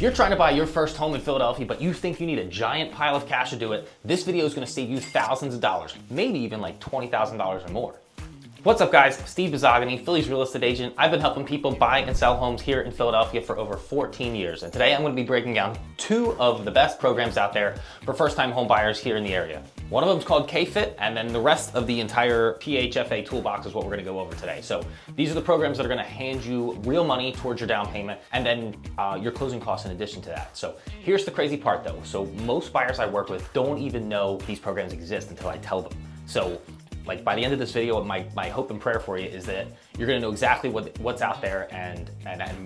If you're trying to buy your first home in Philadelphia, but you think you need a giant pile of cash to do it, this video is gonna save you thousands of dollars, maybe even like $20,000 or more. What's up guys, Steve Buzogany, Philly's real estate agent. I've been helping people buy and sell homes here in Philadelphia for over 14 years. And today I'm gonna be breaking down two of the best programs out there for first-time home buyers here in the area. One of them is called KFIT, and then the rest of the entire PHFA toolbox is what we're gonna go over today. So these are the programs that are gonna hand you real money towards your down payment and then your closing costs in addition to that. So here's the crazy part though. So most buyers I work with don't even know these programs exist until I tell them. So like by the end of this video, my hope and prayer for you is that you're gonna know exactly what's out there and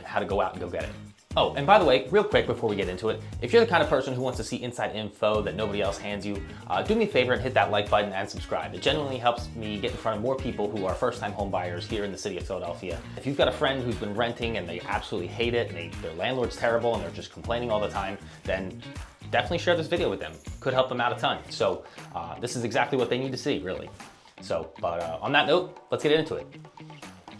how to go out and go get it. Oh, and by the way, real quick before we get into it, if you're the kind of person who wants to see inside info that nobody else hands you, do me a favor and hit that like button and subscribe. It genuinely helps me get in front of more people who are first-time home buyers here in the city of Philadelphia. If you've got a friend who's been renting and they absolutely hate it, and their landlord's terrible and they're just complaining all the time, then definitely share this video with them. Could help them out a ton. So this is exactly what they need to see, really. So, but on that note, let's get into it.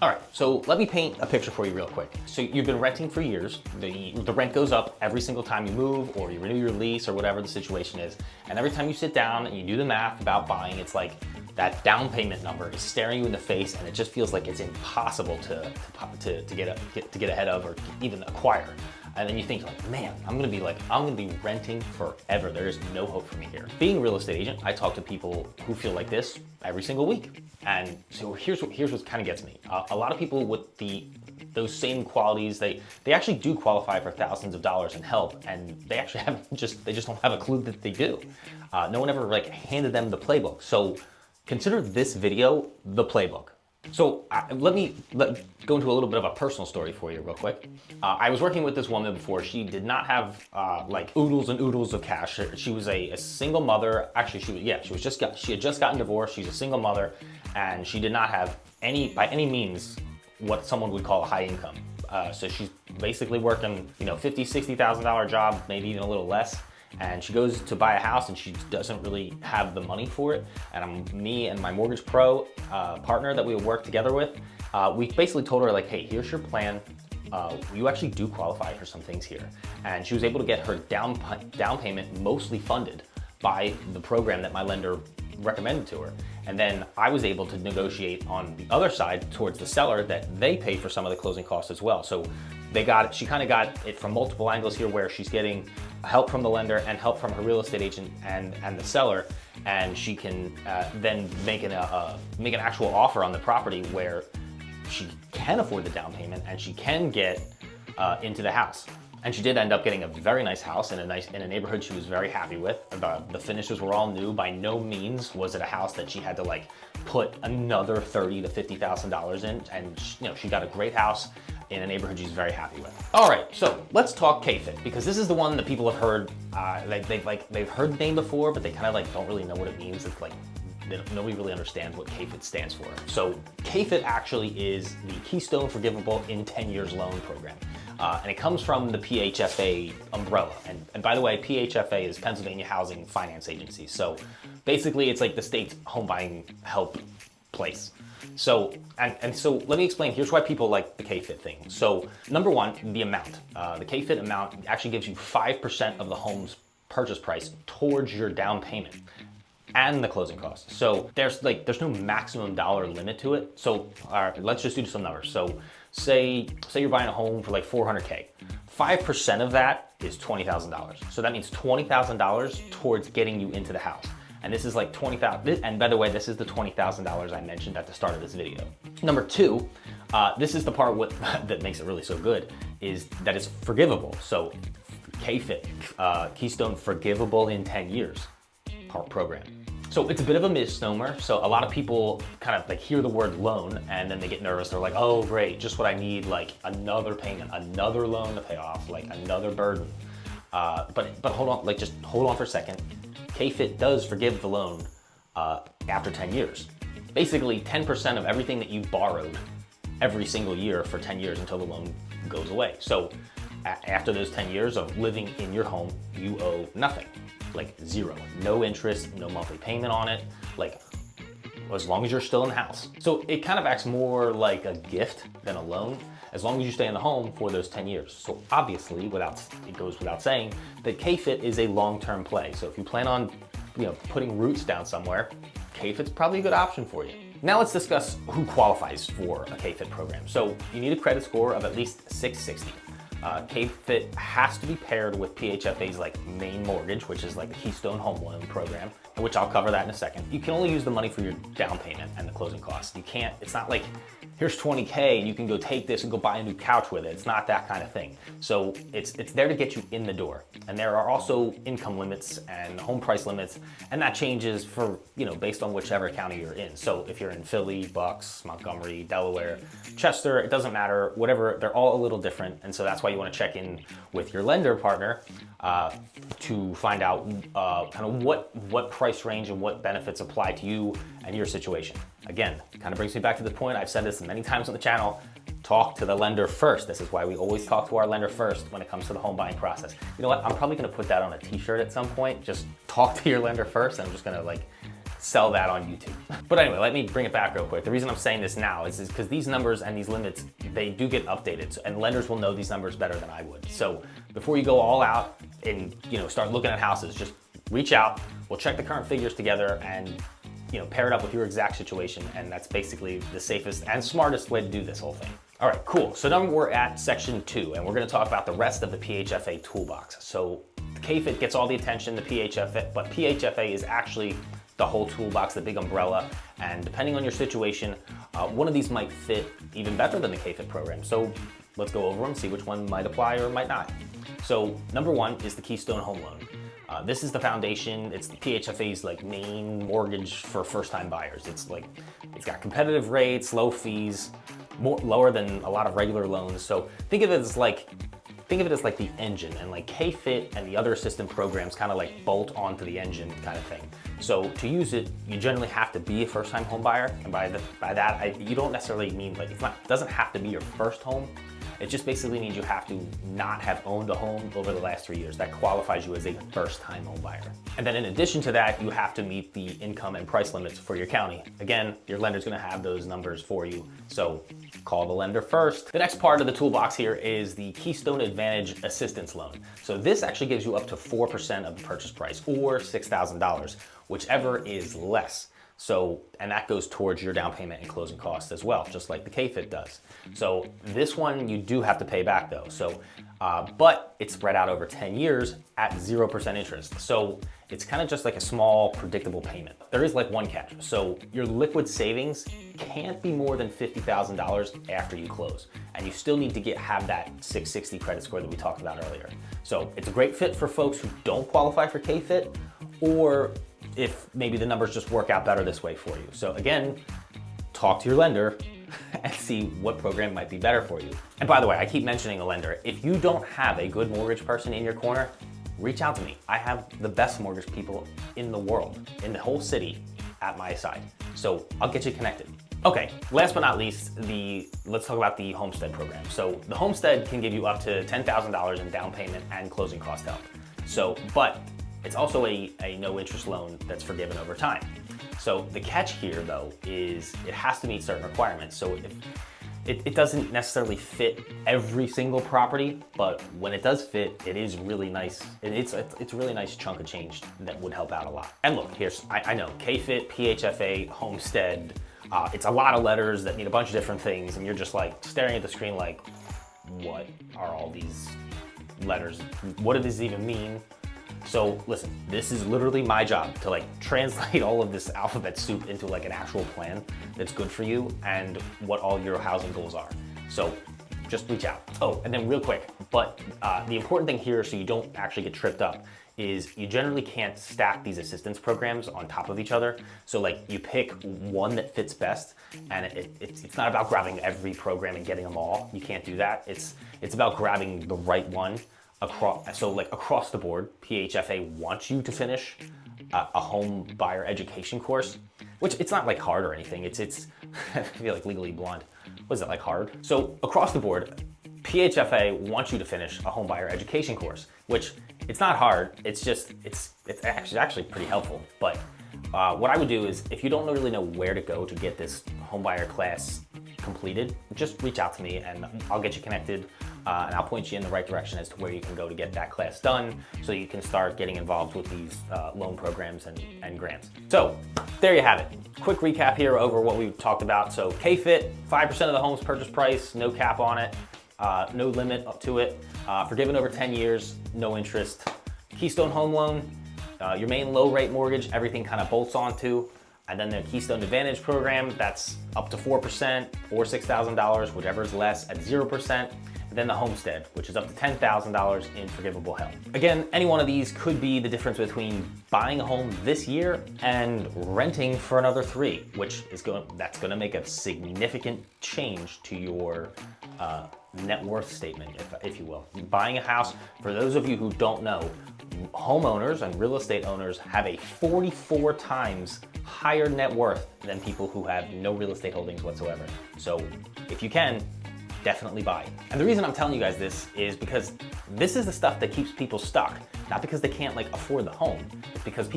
All right, so let me paint a picture for you real quick. So you've been renting for years. The rent goes up every single time you move or you renew your lease or whatever the situation is. And every time you sit down and you do the math about buying, it's like that down payment number is staring you in the face and it just feels like it's impossible to get ahead of or even acquire. And then you think like, man, I'm gonna be renting forever. There is no hope for me here. Being a real estate agent, I talk to people who feel like this every single week. And so here's what kind of gets me. A lot of people with those same qualities, they actually do qualify for thousands of dollars in help, and they actually they just don't have a clue that they do. No one ever like handed them the playbook. So consider this video the playbook. So let me go into a little bit of a personal story for you real quick. I was working with this woman before. She did not have like oodles and oodles of cash. She was a single mother. Actually, she had just gotten divorced. She's a single mother, and she did not have by any means what someone would call a high income. So she's basically working, $50,000, $60,000 job, maybe even a little less. And she goes to buy a house and she doesn't really have the money for it. And me and my mortgage pro partner that we work together with, we basically told her like, hey, here's your plan. You actually do qualify for some things here. And she was able to get her down payment mostly funded by the program that my lender recommended to her. And then I was able to negotiate on the other side towards the seller that they pay for some of the closing costs as well. So she kind of got it from multiple angles here, where she's getting help from the lender and help from her real estate agent and the seller, and she can then make an actual offer on the property where she can afford the down payment and she can get into the house. And she did end up getting a very nice house in a neighborhood she was very happy with. The finishes were all new. By no means was it a house that she had to like put another $30,000 to $50,000 in. And she got a great house in a neighborhood she's very happy with. All right, so let's talk KFIT, because this is the one that people have heard. They've heard the name before, but they kind of like don't really know what it means. It's like nobody really understands what KFIT stands for. So KFIT actually is the Keystone Forgivable in 10 years loan program. And it comes from the PHFA umbrella. And by the way, PHFA is Pennsylvania Housing Finance Agency. So basically it's like the state's home buying help place. So, so let me explain, here's why people like the KFIT thing. So number one, the amount. The KFIT amount actually gives you 5% of the home's purchase price towards your down payment and the closing costs. So there's no maximum dollar limit to it. So let's just do some numbers. So say you're buying a home for like $400K. 5% of that is $20,000. So that means $20,000 towards getting you into the house. And this is like $20,000, and by the way, this is the $20,000 I mentioned at the start of this video. Number two, this is the part that makes it really so good, is that it's forgivable. So KFIT, Keystone Forgivable in 10 years program. So it's a bit of a misnomer. So a lot of people kind of like hear the word loan and then they get nervous. They're like, oh great, just what I need, like another payment, another loan to pay off, like another burden. But hold on, just hold on for a second. KFIT does forgive the loan after 10 years. Basically 10% of everything that you borrowed every single year for 10 years until the loan goes away. So after those 10 years of living in your home, you owe nothing, like zero, no interest, no monthly payment on it, like as long as you're still in the house. So it kind of acts more like a gift than a loan. as long as you stay in the home for those 10 years. So obviously, it goes without saying that KFIT is a long-term play. So if you plan on putting roots down somewhere, KFIT's probably a good option for you. Now let's discuss who qualifies for a KFIT program. So you need a credit score of at least 660. KFIT has to be paired with PHFA's like main mortgage, which is like the Keystone home loan program, which I'll cover that in a second. You can only use the money for your down payment and the closing costs. You can't, it's not like, here's 20K and you can go take this and go buy a new couch with it. It's not that kind of thing. So it's there to get you in the door. And there are also income limits and home price limits, and that changes for, based on whichever county you're in. So if you're in Philly, Bucks, Montgomery, Delaware, Chester, it doesn't matter, whatever, they're all a little different. And so that's why you want to check in with your lender partner to find out kind of what price range and what benefits apply to you and your situation. Again, kind of brings me back to the point, I've said this many times on the channel, talk to the lender first. This is why we always talk to our lender first when it comes to the home buying process. You know what, I'm probably gonna put that on a t-shirt at some point, just talk to your lender first, and I'm just gonna sell that on YouTube. But anyway, let me bring it back real quick. The reason I'm saying this now is because these numbers and these limits, they do get updated, and lenders will know these numbers better than I would. So before you go all out and start looking at houses, just reach out, we'll check the current figures together and pair it up with your exact situation, and that's basically the safest and smartest way to do this whole thing. All right, cool. So now we're at section 2, and we're gonna talk about the rest of the PHFA toolbox. So the KFIT gets all the attention, the PHFA, but PHFA is actually the whole toolbox, the big umbrella, and depending on your situation, one of these might fit even better than the KFIT program. So let's go over them, see which one might apply or might not. So number 1 is the Keystone home loan. This is the foundation. It's the PHFA's main mortgage for first-time buyers. It's got competitive rates, low fees, lower than a lot of regular loans. So think of it as like the engine, and KFIT and the other assistant programs kind of bolt onto the engine kind of thing. So to use it, you generally have to be a first-time home buyer, and by that you don't necessarily mean it doesn't have to be your first home. It just basically means you have to not have owned a home over the last 3 years. That qualifies you as a first-time home buyer. And then in addition to that, you have to meet the income and price limits for your county. Again, your lender's gonna have those numbers for you, so call the lender first. The next part of the toolbox here is the Keystone Advantage Assistance Loan. So this actually gives you up to 4% of the purchase price, or $6,000, whichever is less. So, and that goes towards your down payment and closing costs as well, just like the KFIT does. So this one you do have to pay back though. So, but it's spread out over 10 years at 0% interest. So it's kind of just like a small predictable payment. There is one catch. So your liquid savings can't be more than $50,000 after you close. And you still need to have that 660 credit score that we talked about earlier. So it's a great fit for folks who don't qualify for KFIT, or if maybe the numbers just work out better this way for you. So again, talk to your lender and see what program might be better for you. And by the way, I keep mentioning a lender. If you don't have a good mortgage person in your corner, reach out to me. I have the best mortgage people in the world, in the whole city, at my side. So I'll get you connected. Okay, last but not least, let's talk about the Homestead program. So the Homestead can give you up to $10,000 in down payment and closing cost help. So, but it's also a no interest loan that's forgiven over time. So the catch here though is it has to meet certain requirements. So if it doesn't necessarily fit every single property, but when it does fit, it is really nice. It's a really nice chunk of change that would help out a lot. And look, I know KFIT, PHFA, Homestead, it's a lot of letters that mean a bunch of different things, and you're just staring at the screen what are all these letters? What do these even mean? So listen, this is literally my job to translate all of this alphabet soup into an actual plan that's good for you and what all your housing goals are. So just reach out. Oh, and then real quick, but the important thing here, so you don't actually get tripped up, is you generally can't stack these assistance programs on top of each other. So you pick one that fits best, and it's not about grabbing every program and getting them all. You can't do that. It's about grabbing the right one. Across the board, PHFA wants you to finish a home buyer education course, which it's not hard or anything. It's I feel Legally Blonde. Was it hard? So across the board, PHFA wants you to finish a home buyer education course, which it's not hard. It's actually pretty helpful. But what I would do is, if you don't really know where to go to get this home buyer class completed, just reach out to me and I'll get you connected and I'll point you in the right direction as to where you can go to get that class done so you can start getting involved with these loan programs and grants. So there you have it. Quick recap here over what we talked about. So KFIT, 5% of the home's purchase price, no cap on it, no limit up to it, forgiven over 10 years, no interest. Keystone home loan, your main low rate mortgage, everything kind of bolts onto. And then the Keystone Advantage program, that's up to 4% or $6,000, whichever is less, at 0%. And then the Homestead, which is up to $10,000 in forgivable help. Again, any one of these could be the difference between buying a home this year and renting for another 3, which is that's gonna make a significant change to your net worth statement, if you will. Buying a house, for those of you who don't know, homeowners and real estate owners have a 44 times higher net worth than people who have no real estate holdings whatsoever. So if you can, definitely buy. And the reason I'm telling you guys this is because this is the stuff that keeps people stuck. Not because they can't afford the home, it's because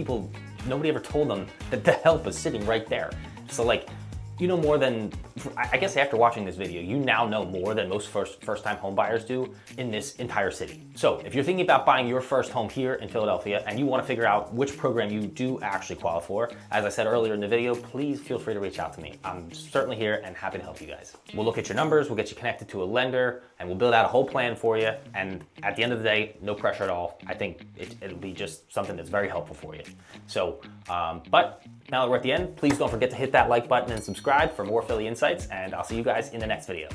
nobody ever told them that the help is sitting right there. So you know more than, I guess after watching this video, you now know more than most first-time home buyers do in this entire city. So if you're thinking about buying your first home here in Philadelphia and you want to figure out which program you do actually qualify for, as I said earlier in the video, please feel free to reach out to me. I'm certainly here and happy to help you guys. We'll look at your numbers, we'll get you connected to a lender, and we'll build out a whole plan for you. And at the end of the day, no pressure at all. I think it'll be just something that's very helpful for you. So, but now that we're at the end, please don't forget to hit that like button and subscribe for more Philly insights, and I'll see you guys in the next video.